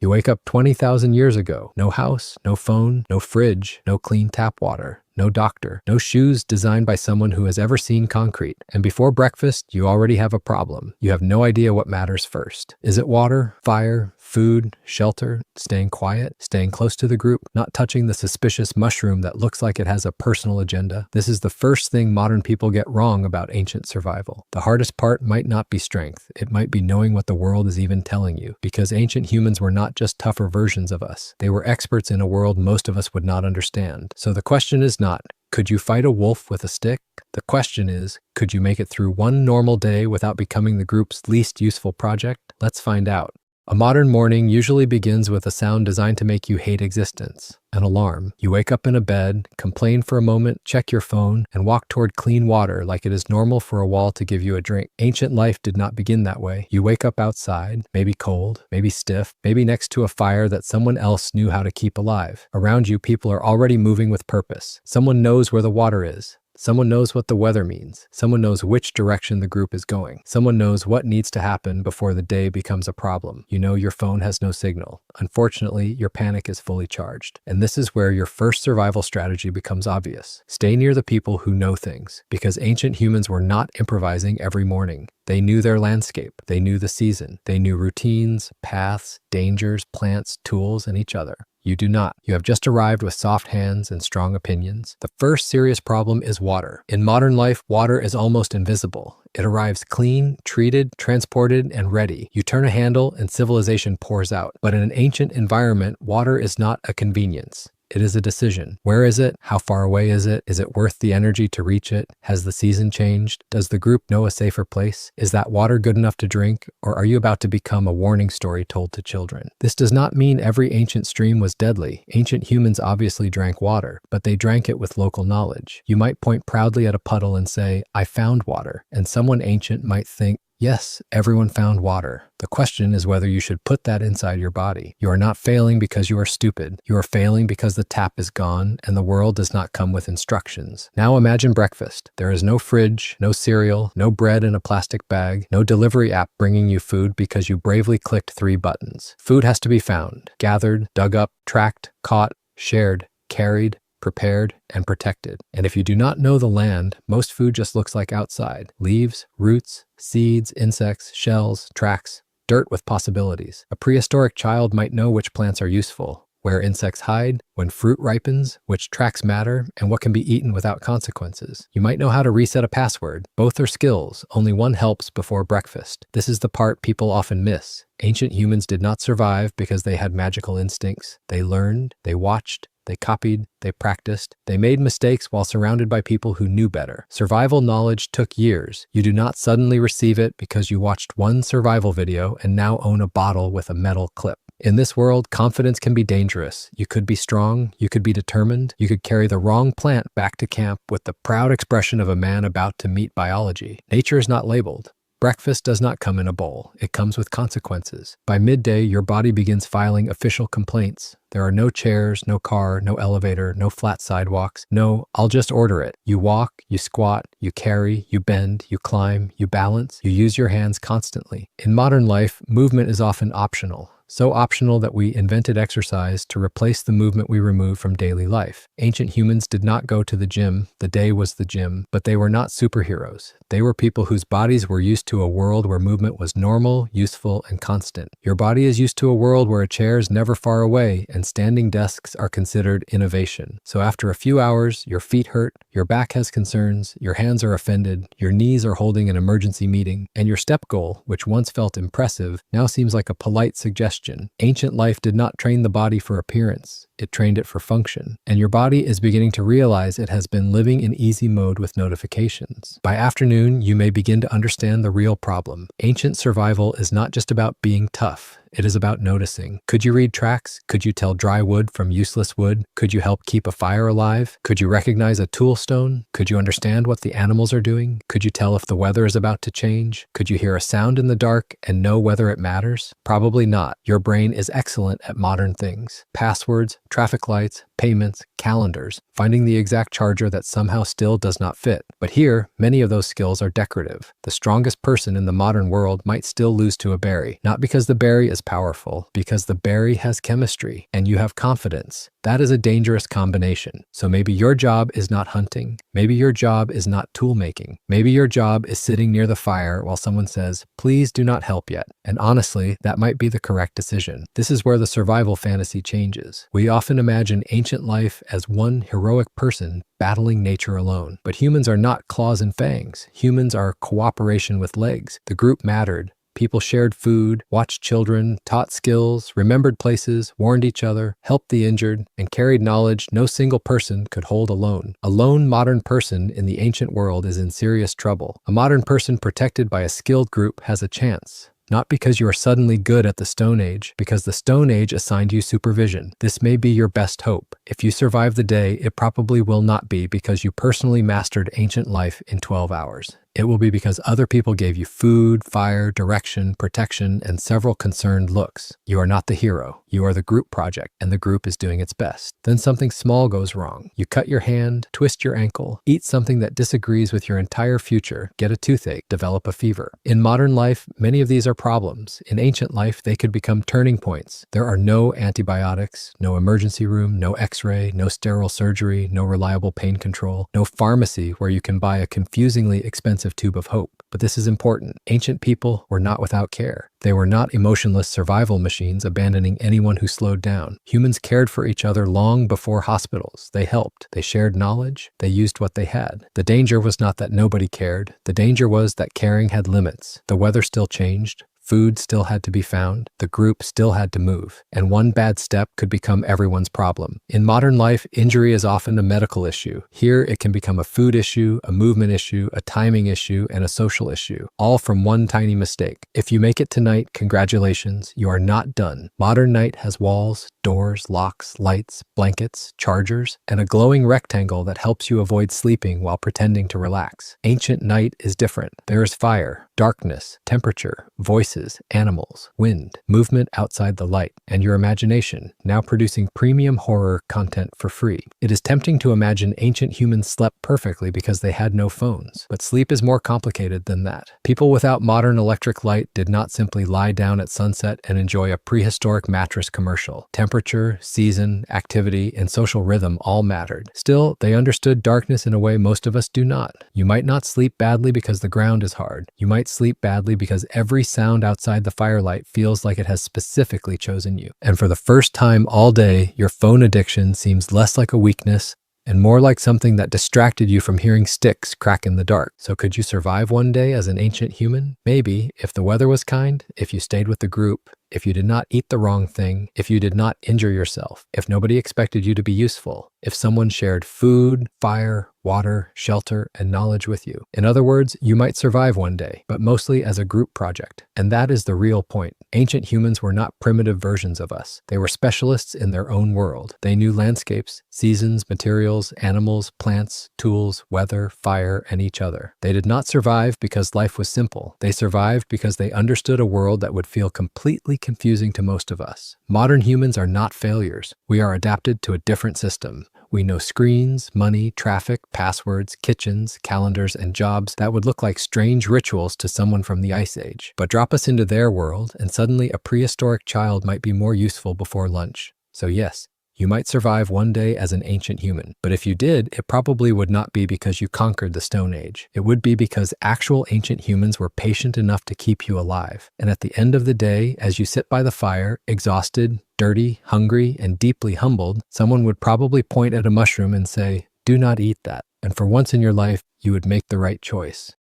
You wake up 20,000 years ago. No house, no phone, no fridge, no clean tap water. No doctor, no shoes designed by someone who has ever seen concrete. And before breakfast, you already have a problem. You have no idea what matters first. Is it water, fire, food, shelter, staying quiet, staying close to the group, not touching the suspicious mushroom that looks like it has a personal agenda? This is the first thing modern people get wrong about ancient survival. The hardest part might not be strength. It might be knowing what the world is even telling you. Because ancient humans were not just tougher versions of us. They were experts in a world most of us would not understand. So the question is not, could you fight a wolf with a stick? The question is, could you make it through one normal day without becoming the group's least useful project? Let's find out. A modern morning usually begins with a sound designed to make you hate existence. An alarm. You wake up in a bed, complain for a moment, check your phone, and walk toward clean water like it is normal for a wall to give you a drink. Ancient life did not begin that way. You wake up outside, maybe cold, maybe stiff, maybe next to a fire that someone else knew how to keep alive. Around you, people are already moving with purpose. Someone knows where the water is. Someone knows what the weather means. Someone knows which direction the group is going. Someone knows what needs to happen before the day becomes a problem. You know your phone has no signal. Unfortunately, your panic is fully charged. And this is where your first survival strategy becomes obvious. Stay near the people who know things, because ancient humans were not improvising every morning. They knew their landscape. They knew the season. They knew routines, paths, dangers, plants, tools, and each other. You do not. You have just arrived with soft hands and strong opinions. The first serious problem is water. In modern life, water is almost invisible. It arrives clean, treated, transported, and ready. You turn a handle and civilization pours out. But in an ancient environment, water is not a convenience. It is a decision. Where is it? How far away is it? Is it worth the energy to reach it? Has the season changed? Does the group know a safer place? Is that water good enough to drink? Or are you about to become a warning story told to children? This does not mean every ancient stream was deadly. Ancient humans obviously drank water, but they drank it with local knowledge. You might point proudly at a puddle and say, "I found water." And someone ancient might think, yes, everyone found water. The question is whether you should put that inside your body. You are not failing because you are stupid. You are failing because the tap is gone and the world does not come with instructions. Now imagine breakfast. There is no fridge, no cereal, no bread in a plastic bag, no delivery app bringing you food because you bravely clicked 3 buttons. Food has to be found, gathered, dug up, tracked, caught, shared, carried, prepared, and protected. And if you do not know the land, most food just looks like outside. Leaves, roots, seeds, insects, shells, tracks, dirt with possibilities. A prehistoric child might know which plants are useful, where insects hide, when fruit ripens, which tracks matter, and what can be eaten without consequences. You might know how to reset a password. Both are skills. Only one helps before breakfast. This is the part people often miss. Ancient humans did not survive because they had magical instincts. They learned, they watched, they copied, they practiced, they made mistakes while surrounded by people who knew better. Survival knowledge took years. You do not suddenly receive it because you watched one survival video and now own a bottle with a metal clip. In this world, confidence can be dangerous. You could be strong, you could be determined, you could carry the wrong plant back to camp with the proud expression of a man about to meet biology. Nature is not labeled. Breakfast does not come in a bowl. It comes with consequences. By midday, your body begins filing official complaints. There are no chairs, no car, no elevator, no flat sidewalks. No, I'll just order it. You walk, you squat, you carry, you bend, you climb, you balance, you use your hands constantly. In modern life, movement is often optional. So optional that we invented exercise to replace the movement we remove from daily life. Ancient humans did not go to the gym. The day was the gym, but they were not superheroes. They were people whose bodies were used to a world where movement was normal, useful, and constant. Your body is used to a world where a chair is never far away and standing desks are considered innovation. So after a few hours, your feet hurt, your back has concerns, your hands are offended, your knees are holding an emergency meeting, and your step goal, which once felt impressive, now seems like a polite suggestion. Ancient life did not train the body for appearance. It trained it for function. And your body is beginning to realize it has been living in easy mode with notifications. By afternoon, you may begin to understand the real problem. Ancient survival is not just about being tough. It is about noticing. Could you read tracks? Could you tell dry wood from useless wood? Could you help keep a fire alive? Could you recognize a tool stone? Could you understand what the animals are doing? Could you tell if the weather is about to change? Could you hear a sound in the dark and know whether it matters? Probably not. Your brain is excellent at modern things. Passwords, traffic lights, payments, calendars, finding the exact charger that somehow still does not fit. But here, many of those skills are decorative. The strongest person in the modern world might still lose to a berry, not because the berry is powerful, because the berry has chemistry and you have confidence. That is a dangerous combination. So maybe your job is not hunting. Maybe your job is not tool making. Maybe your job is sitting near the fire while someone says, "Please do not help yet." And honestly, that might be the correct decision. This is where the survival fantasy changes. We often imagine ancient life as one heroic person battling nature alone. But humans are not claws and fangs. Humans are cooperation with legs. The group mattered. People shared food, watched children, taught skills, remembered places, warned each other, helped the injured, and carried knowledge no single person could hold alone. A lone modern person in the ancient world is in serious trouble. A modern person protected by a skilled group has a chance. Not because you are suddenly good at the Stone Age, because the Stone Age assigned you supervision. This may be your best hope. If you survive the day, it probably will not be because you personally mastered ancient life in 12 hours. It will be because other people gave you food, fire, direction, protection, and several concerned looks. You are not the hero. You are the group project, and the group is doing its best. Then something small goes wrong. You cut your hand, twist your ankle, eat something that disagrees with your entire future, get a toothache, develop a fever. In modern life, many of these are problems. In ancient life, they could become turning points. There are no antibiotics, no emergency room, no x-ray, no sterile surgery, no reliable pain control, no pharmacy where you can buy a confusingly expensive tube of hope. But this is important. Ancient people were not without care. They were not emotionless survival machines abandoning anyone who slowed down. Humans cared for each other long before hospitals. They helped. They shared knowledge. They used what they had. The danger was not that nobody cared. The danger was that caring had limits. The weather still changed. Food still had to be found, the group still had to move, and one bad step could become everyone's problem. In modern life, injury is often a medical issue. Here, it can become a food issue, a movement issue, a timing issue, and a social issue, all from one tiny mistake. If you make it tonight, congratulations, you are not done. Modern night has walls, doors, locks, lights, blankets, chargers, and a glowing rectangle that helps you avoid sleeping while pretending to relax. Ancient night is different. There is fire, darkness, temperature, voices, animals, wind, movement outside the light, and your imagination, now producing premium horror content for free. It is tempting to imagine ancient humans slept perfectly because they had no phones, but sleep is more complicated than that. People without modern electric light did not simply lie down at sunset and enjoy a prehistoric mattress commercial. Temperature, season, activity, and social rhythm all mattered. Still, they understood darkness in a way most of us do not. You might not sleep badly because the ground is hard. You might sleep badly because every sound outside the firelight feels like it has specifically chosen you. And for the first time all day, your phone addiction seems less like a weakness and more like something that distracted you from hearing sticks crack in the dark. So could you survive one day as an ancient human? Maybe, if the weather was kind, if you stayed with the group, if you did not eat the wrong thing, if you did not injure yourself, if nobody expected you to be useful, if someone shared food, fire, water, shelter, and knowledge with you. In other words, you might survive one day, but mostly as a group project. And that is the real point. Ancient humans were not primitive versions of us. They were specialists in their own world. They knew landscapes, seasons, materials, animals, plants, tools, weather, fire, and each other. They did not survive because life was simple. They survived because they understood a world that would feel completely confusing to most of us. Modern humans are not failures. We are adapted to a different system. We know screens, money, traffic, passwords, kitchens, calendars, and jobs that would look like strange rituals to someone from the Ice Age. But drop us into their world, and suddenly a prehistoric child might be more useful before lunch. So yes, you might survive one day as an ancient human, but if you did, it probably would not be because you conquered the Stone Age. It would be because actual ancient humans were patient enough to keep you alive. And at the end of the day, as you sit by the fire, exhausted, dirty, hungry, and deeply humbled, someone would probably point at a mushroom and say, "Do not eat that." And for once in your life, you would make the right choice.